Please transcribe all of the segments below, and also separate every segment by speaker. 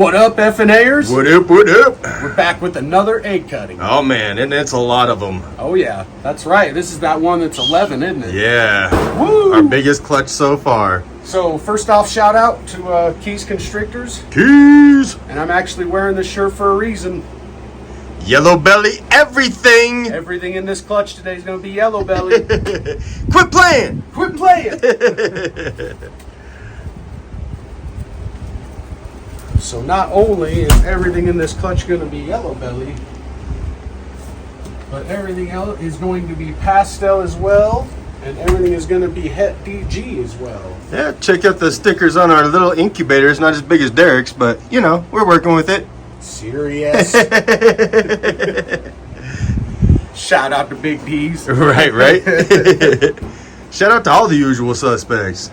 Speaker 1: What up, FNAers?
Speaker 2: What up, what up?
Speaker 1: We're back with another egg cutting.
Speaker 2: Oh man, and it's a lot of them.
Speaker 1: Oh yeah, that's right. This is that one that's 11, isn't it?
Speaker 2: Yeah.
Speaker 1: Woo!
Speaker 2: Our biggest clutch so far.
Speaker 1: So first off, shout out to Kaiju Constrictors.
Speaker 2: Keys!
Speaker 1: And I'm actually wearing this shirt for a reason.
Speaker 2: Yellowbelly everything!
Speaker 1: Everything in this clutch today is going to be Yellowbelly.
Speaker 2: Quit playing!
Speaker 1: Quit playing! So not only is everything in this clutch going to be Yellowbelly, but everything else is going to be Pastel as well, and everything is going to be Het DG as well.
Speaker 2: Yeah, check out the stickers on our little incubators. Not as big as Derek's, but you know, we're working with it.
Speaker 1: Serious. Shout out to Big D's.
Speaker 2: Right. Shout out to all the usual suspects.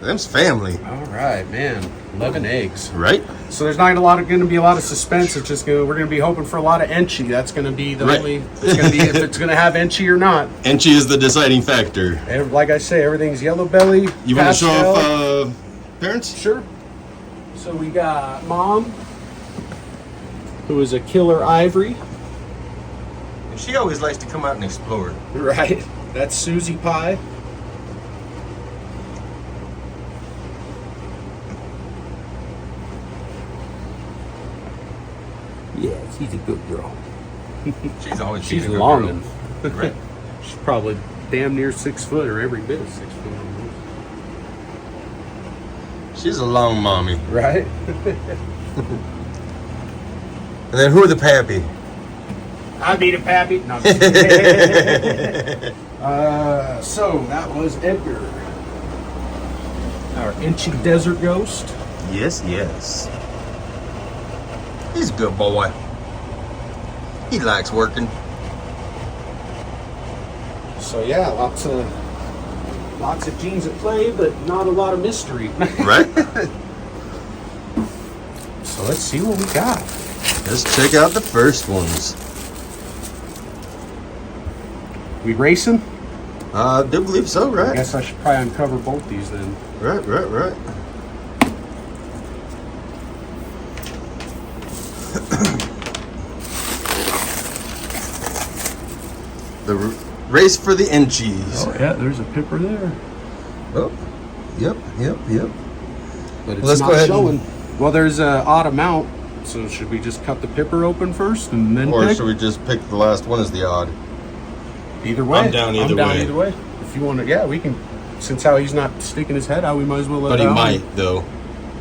Speaker 2: Them's family.
Speaker 1: All right, man. 11 eggs.
Speaker 2: Right?
Speaker 1: So there's not going to be a lot of suspense. It's just we're going to be hoping for a lot of Enchi. That's going to be the
Speaker 2: Right.
Speaker 1: only. It's going to be if it's going to have Enchi or not.
Speaker 2: Enchi is the deciding factor.
Speaker 1: And like I say, everything's Yellowbelly.
Speaker 2: You want to show
Speaker 1: Pastel.
Speaker 2: off parents?
Speaker 1: Sure. So we got Mom, who is a killer Ivory.
Speaker 2: She always likes to come out and explore.
Speaker 1: Right. That's Susie Pie. Yeah, she's a good girl.
Speaker 2: She's always
Speaker 1: She's
Speaker 2: been a good
Speaker 1: longing.
Speaker 2: girl. Right.
Speaker 1: She's probably damn near 6 foot, or every bit of 6 foot.
Speaker 2: She's a long mommy.
Speaker 1: Right?
Speaker 2: And then who are the pappy?
Speaker 1: I'll be the pappy. No, so that was Edgar, our Enchi Desert Ghost.
Speaker 2: Yes. He's a good boy. He likes working.
Speaker 1: So yeah, lots of genes at play, but not a lot of mystery.
Speaker 2: Right?
Speaker 1: So let's see what we got.
Speaker 2: Let's check out the first ones.
Speaker 1: We racing?
Speaker 2: I do believe so,
Speaker 1: I
Speaker 2: right?
Speaker 1: guess I should probably uncover both these then.
Speaker 2: Right. The race for the Enchis.
Speaker 1: Oh yeah, there's a pipper there.
Speaker 2: Oh, yep.
Speaker 1: But it's
Speaker 2: Let's go
Speaker 1: not
Speaker 2: ahead
Speaker 1: showing. Well, there's an odd amount. So should we just cut the pipper open first and then
Speaker 2: Or
Speaker 1: pick?
Speaker 2: should we just pick the last one as the odd?
Speaker 1: Either way.
Speaker 2: I'm down either way.
Speaker 1: If you want to, yeah, we can. Since how he's not sticking his head out, we might as well let
Speaker 2: But
Speaker 1: it
Speaker 2: he
Speaker 1: out.
Speaker 2: might, though.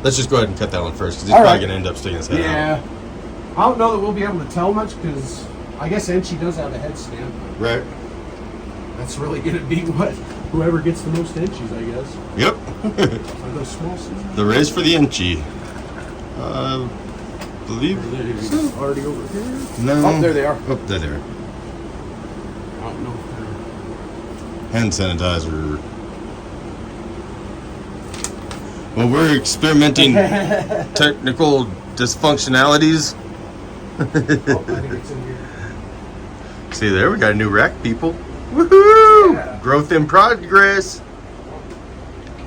Speaker 2: Let's just go ahead and cut that one first, because he's
Speaker 1: All
Speaker 2: probably
Speaker 1: right.
Speaker 2: going to end up sticking his head out.
Speaker 1: Yeah. I don't know that we'll be able to tell much because I guess Enchi does have a head stamp.
Speaker 2: Right.
Speaker 1: That's really going to be what whoever gets the most Enchis, I guess.
Speaker 2: Yep.
Speaker 1: Are those small scissors?
Speaker 2: The race for the Enchi. Believe
Speaker 1: Are they already over here?
Speaker 2: No.
Speaker 1: Oh, there they are.
Speaker 2: Oh, there they are.
Speaker 1: I don't know if they're...
Speaker 2: Hand sanitizer. Well, we're experimenting technical dysfunctionalities.
Speaker 1: Oh, I think it's in here.
Speaker 2: See there, we got a new rack, people. Woohoo!
Speaker 1: Yeah.
Speaker 2: Growth in progress.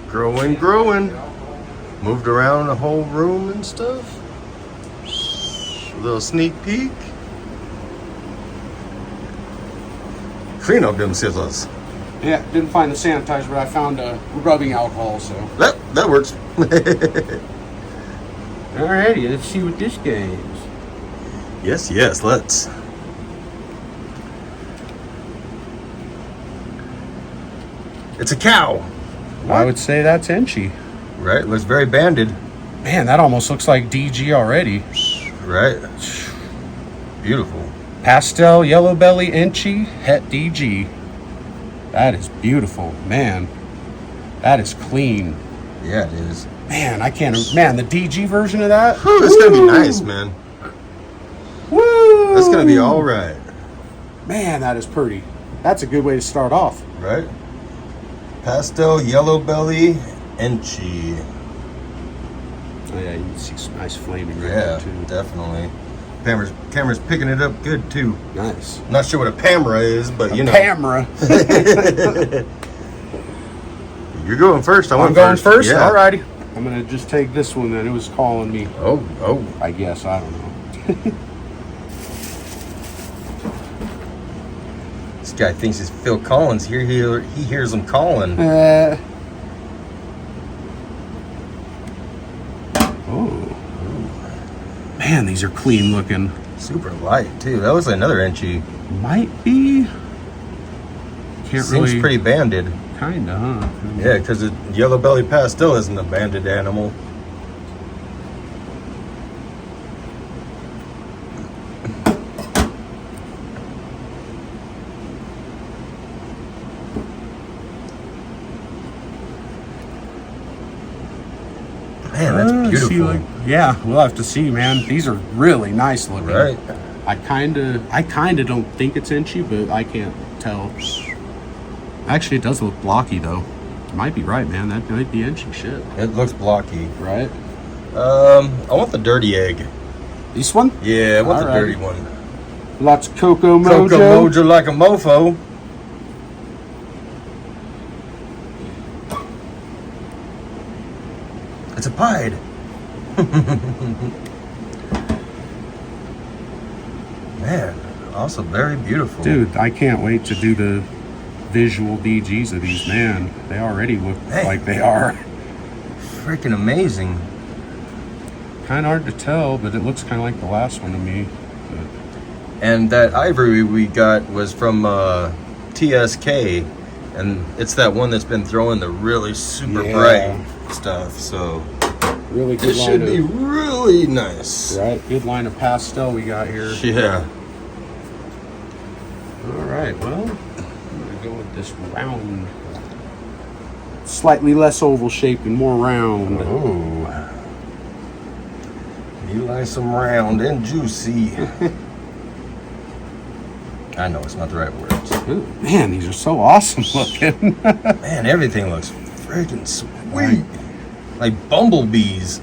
Speaker 2: Growing. Moved around the whole room and stuff. A little sneak peek. Clean up them scissors.
Speaker 1: Yeah, didn't find the sanitizer, but I found rubbing alcohol, so.
Speaker 2: That works.
Speaker 1: Alrighty, let's see what this game's.
Speaker 2: Yes, let's. It's a cow.
Speaker 1: I would say that's Enchi.
Speaker 2: Right, looks very banded.
Speaker 1: Man, that almost looks like DG already.
Speaker 2: Right. Beautiful.
Speaker 1: Pastel, Yellowbelly, Enchi, Het DG. That is beautiful, man. That is clean.
Speaker 2: Yeah, it is.
Speaker 1: Man, I can't. Man, the DG version of that.
Speaker 2: Whew, it's gonna be nice, man.
Speaker 1: Woo!
Speaker 2: That's gonna be all right.
Speaker 1: Man, that is pretty. That's a good way to start off.
Speaker 2: Right? Pastel, Yellowbelly, Enchi.
Speaker 1: Oh yeah, you can see some nice flaming right
Speaker 2: Yeah,
Speaker 1: there too.
Speaker 2: definitely. Camera's picking it up good too.
Speaker 1: Nice.
Speaker 2: Not sure what a Pamera is, but you know.
Speaker 1: Camera.
Speaker 2: You're going first.
Speaker 1: I'm going first.
Speaker 2: Yeah.
Speaker 1: Alrighty. I'm gonna just take this one then. It was calling me.
Speaker 2: Oh.
Speaker 1: I guess, I don't know.
Speaker 2: This guy thinks he's Phil Collins. He hears him calling.
Speaker 1: Oh. Man, these are clean looking.
Speaker 2: Super light, too. That looks like another Enchi.
Speaker 1: Might be. Can't
Speaker 2: Seems
Speaker 1: really.
Speaker 2: pretty banded.
Speaker 1: Kinda, huh?
Speaker 2: Yeah, because the Yellowbelly Pastel isn't a banded animal. Man, that's beautiful.
Speaker 1: Yeah, we'll have to see, man. These are really nice looking.
Speaker 2: Right.
Speaker 1: I kinda don't think it's Enchi, but I can't tell. Actually, it does look blocky though. You might be right, man. That might be Enchi shit.
Speaker 2: It looks blocky.
Speaker 1: Right?
Speaker 2: I want the dirty egg.
Speaker 1: This one?
Speaker 2: Yeah, I want the
Speaker 1: Alright.
Speaker 2: dirty one.
Speaker 1: Lots of Cocoa Mojo.
Speaker 2: Cocoa Mojo like a mofo. It's a pied. Man, also very beautiful.
Speaker 1: Dude, I can't wait to do the visual DGs of these, man. They already look like they are.
Speaker 2: Freaking amazing.
Speaker 1: Kind of hard to tell, but it looks kind of like the last one to me. But
Speaker 2: And that Ivory we got was from TSK, and it's that one that's been throwing the really super bright stuff. So
Speaker 1: really good
Speaker 2: it
Speaker 1: line
Speaker 2: should
Speaker 1: of,
Speaker 2: be really nice.
Speaker 1: right. Good line of pastel we got here.
Speaker 2: Yeah.
Speaker 1: All right. Well, I'm gonna go with this round, slightly less oval shaped and more round.
Speaker 2: Oh. You like some round and juicy. I know it's not the right words.
Speaker 1: Ooh, man, these are so awesome looking.
Speaker 2: Man, everything looks freaking sweet. Like bumblebees.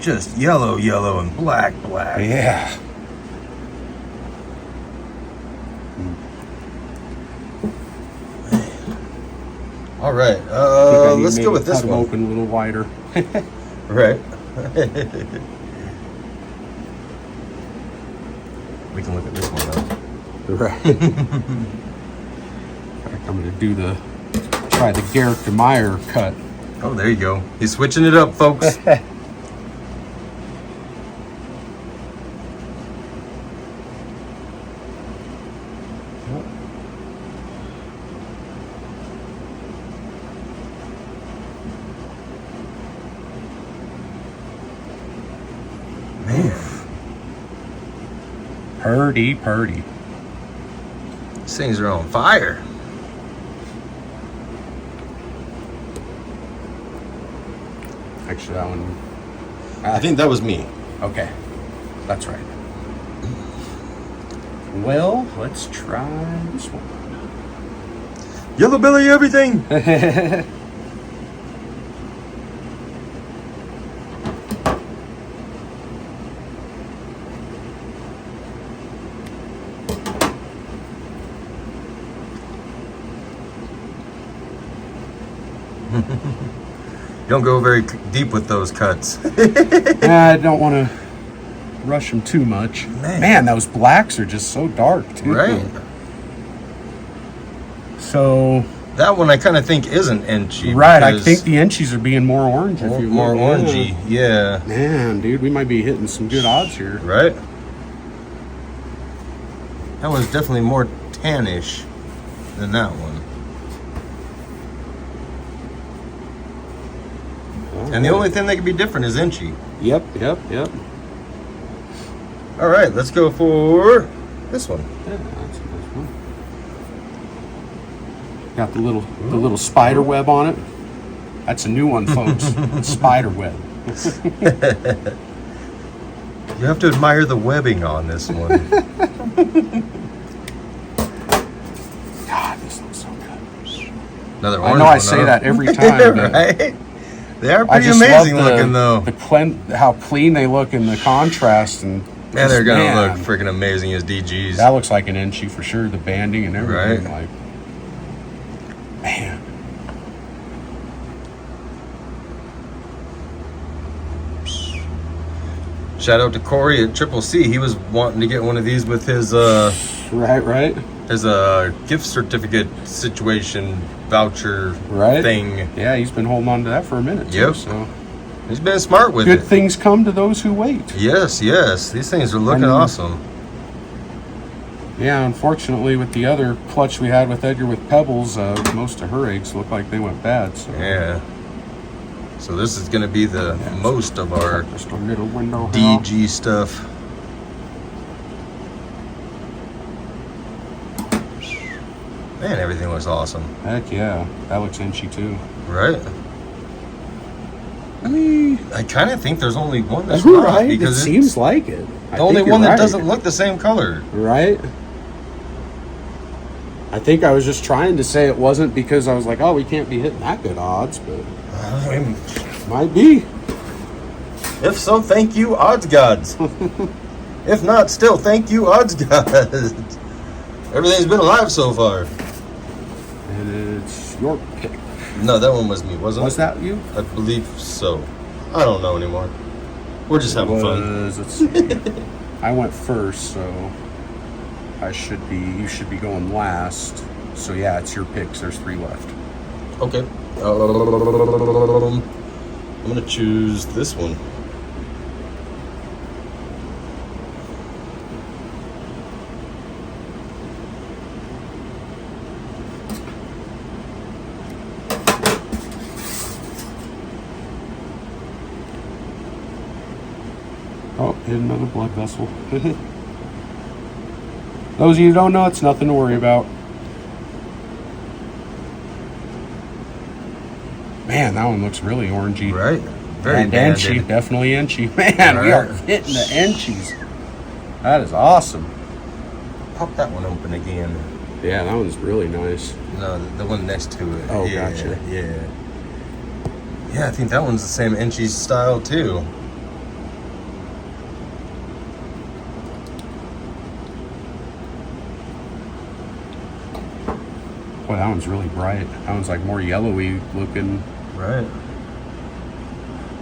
Speaker 2: Just yellow, and black.
Speaker 1: Yeah.
Speaker 2: All right, let's go with this
Speaker 1: cut 'em
Speaker 2: one.
Speaker 1: open a little wider.
Speaker 2: Right. We can look at this one though.
Speaker 1: Right. I'm gonna try the Garrett Meyer cut.
Speaker 2: Oh, there you go. He's switching it up, folks.
Speaker 1: Purdy.
Speaker 2: These things are on fire.
Speaker 1: Actually, that one.
Speaker 2: I think that was me.
Speaker 1: Okay, that's right. Well, let's try this one.
Speaker 2: Yellowbelly everything. Don't go very deep with those cuts.
Speaker 1: I don't want to rush them too much. Man, those blacks are just so dark, too.
Speaker 2: Right.
Speaker 1: So
Speaker 2: that one I kind of think isn't Enchi.
Speaker 1: Right, I think the Enchis are being more orange. If you
Speaker 2: more orangey, yeah.
Speaker 1: Man, dude, we might be hitting some good odds here.
Speaker 2: Right. That one's definitely more tannish than that one. And the only thing that could be different is Enchi.
Speaker 1: Yep.
Speaker 2: All right, let's go for this one.
Speaker 1: Yeah, that's a nice one. Got the little spider web on it. That's a new one, folks. Spider web.
Speaker 2: You have to admire the webbing on this one.
Speaker 1: God, this looks so good.
Speaker 2: Another
Speaker 1: I
Speaker 2: orange
Speaker 1: know I
Speaker 2: one,
Speaker 1: say
Speaker 2: huh?
Speaker 1: that every time. but
Speaker 2: Right? They are
Speaker 1: I
Speaker 2: pretty
Speaker 1: just
Speaker 2: amazing
Speaker 1: love
Speaker 2: looking, though.
Speaker 1: how clean they look in the contrast, and
Speaker 2: Man, they're gonna
Speaker 1: man,
Speaker 2: look freaking amazing as DGs.
Speaker 1: That looks like an Enchi for sure. The banding and everything,
Speaker 2: Right.
Speaker 1: like, man.
Speaker 2: Shout out to Corey at Triple C. He was wanting to get one of these with his
Speaker 1: Right.
Speaker 2: his gift certificate situation voucher
Speaker 1: Right.
Speaker 2: thing.
Speaker 1: Yeah, he's been holding on to that for a minute.
Speaker 2: Yep.
Speaker 1: Too, so
Speaker 2: He's been smart with
Speaker 1: good
Speaker 2: it.
Speaker 1: things come to those who wait.
Speaker 2: Yes, yes. These things are looking
Speaker 1: I mean,
Speaker 2: awesome.
Speaker 1: Yeah, unfortunately, with the other clutch we had with Edgar with Pebbles, most of her eggs look like they went bad. So
Speaker 2: Yeah. So this is going to be the most of our
Speaker 1: just a little window here.
Speaker 2: DG stuff. Man, everything looks awesome.
Speaker 1: Heck yeah, that looks inchy too.
Speaker 2: Right?
Speaker 1: I mean,
Speaker 2: I kind of think there's only one that's not.
Speaker 1: right. It
Speaker 2: Because
Speaker 1: seems like it.
Speaker 2: the only one that doesn't look the same color.
Speaker 1: Right. I think I was just trying to say it wasn't because I was like, oh, we can't be hitting that good odds, but might be.
Speaker 2: If so, thank you, odds gods. If not, still thank you, odds gods. Everything's been alive so far.
Speaker 1: And it's your pick.
Speaker 2: No, that one was me, wasn't
Speaker 1: Was
Speaker 2: it?
Speaker 1: that you?
Speaker 2: I believe so. I don't know anymore. We're just having fun.
Speaker 1: Let's see. I went first, so you should be going last. So yeah, it's your picks. There's 3 left.
Speaker 2: Okay. I'm gonna choose this one.
Speaker 1: Oh, hit another blood vessel. Those of you who don't know, it's nothing to worry about. Man, that one looks really orangey.
Speaker 2: Right. Very
Speaker 1: And
Speaker 2: banded.
Speaker 1: Enchi, definitely Enchi. Man, we are
Speaker 2: Right.
Speaker 1: hitting the Enchis. That is awesome.
Speaker 2: Pop that one open again.
Speaker 1: Yeah, that one's really nice.
Speaker 2: No, the one next to it.
Speaker 1: Oh,
Speaker 2: yeah,
Speaker 1: gotcha.
Speaker 2: Yeah. Yeah, I think that one's the same Enchi style too.
Speaker 1: Boy, that one's really bright. That one's like more yellowy looking.
Speaker 2: Right.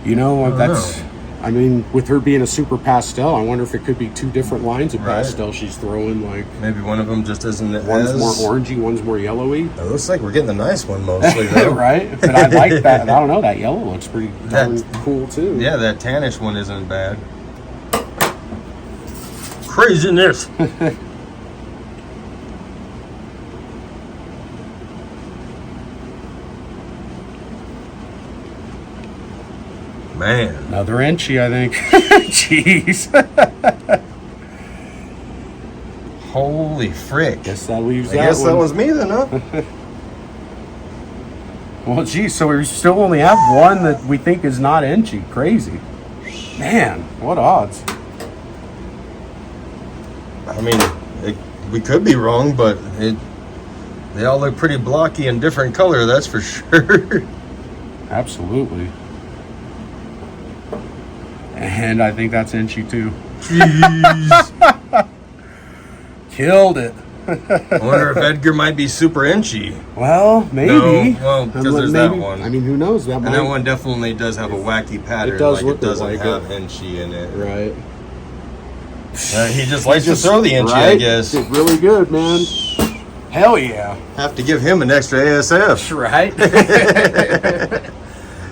Speaker 1: You know,
Speaker 2: I don't
Speaker 1: that's... I mean, with her being a super pastel, I wonder if it could be 2 different lines of
Speaker 2: Right.
Speaker 1: pastel she's throwing. Like,
Speaker 2: Maybe one of them just isn't
Speaker 1: one's
Speaker 2: as...
Speaker 1: more orangey, one's more yellowy.
Speaker 2: It looks like we're getting the nice one mostly, though.
Speaker 1: Right? But I like that. I don't know, that yellow looks pretty darn cool, too.
Speaker 2: Yeah, that tannish one isn't bad. Craziness! Man.
Speaker 1: Another Enchi, I think. Jeez.
Speaker 2: Holy frick.
Speaker 1: Guess that leaves
Speaker 2: I guess that
Speaker 1: one.
Speaker 2: was me then, huh?
Speaker 1: Well, geez, so we still only have one that we think is not Enchi. Crazy. Man, what odds?
Speaker 2: I mean, we could be wrong, but they all look pretty blocky and different color, that's for sure.
Speaker 1: Absolutely. And I think that's Enchi too.
Speaker 2: Jeez.
Speaker 1: Killed it.
Speaker 2: I wonder if Edgar might be super inchy.
Speaker 1: Well, maybe.
Speaker 2: No, well, because there's that
Speaker 1: Maybe.
Speaker 2: one.
Speaker 1: I mean, who knows? That
Speaker 2: And
Speaker 1: might.
Speaker 2: that one definitely does have a wacky pattern.
Speaker 1: It does
Speaker 2: like
Speaker 1: look
Speaker 2: it doesn't
Speaker 1: like
Speaker 2: have
Speaker 1: it.
Speaker 2: inchy in it.
Speaker 1: Right.
Speaker 2: He just likes to throw the inchy,
Speaker 1: right?
Speaker 2: I guess.
Speaker 1: Did really good, man. Hell yeah.
Speaker 2: Have to give him an extra ASF.
Speaker 1: Right.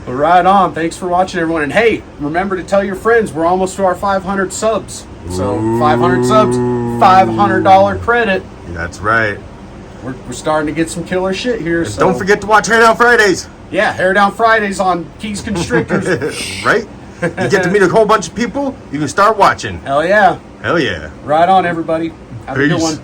Speaker 1: Well, right on. Thanks for watching, everyone. And hey, remember to tell your friends we're almost to our 500 subs. So 500 subs, $500 credit.
Speaker 2: That's right.
Speaker 1: We're starting to get some killer shit here. So
Speaker 2: Don't forget to watch Hair Down Fridays.
Speaker 1: Yeah, Hair Down Fridays on Keys Constrictors.
Speaker 2: Right? You get to meet a whole bunch of people, you can start watching.
Speaker 1: Hell yeah.
Speaker 2: Hell yeah.
Speaker 1: Right on, everybody. Have a good
Speaker 2: Peace.
Speaker 1: one.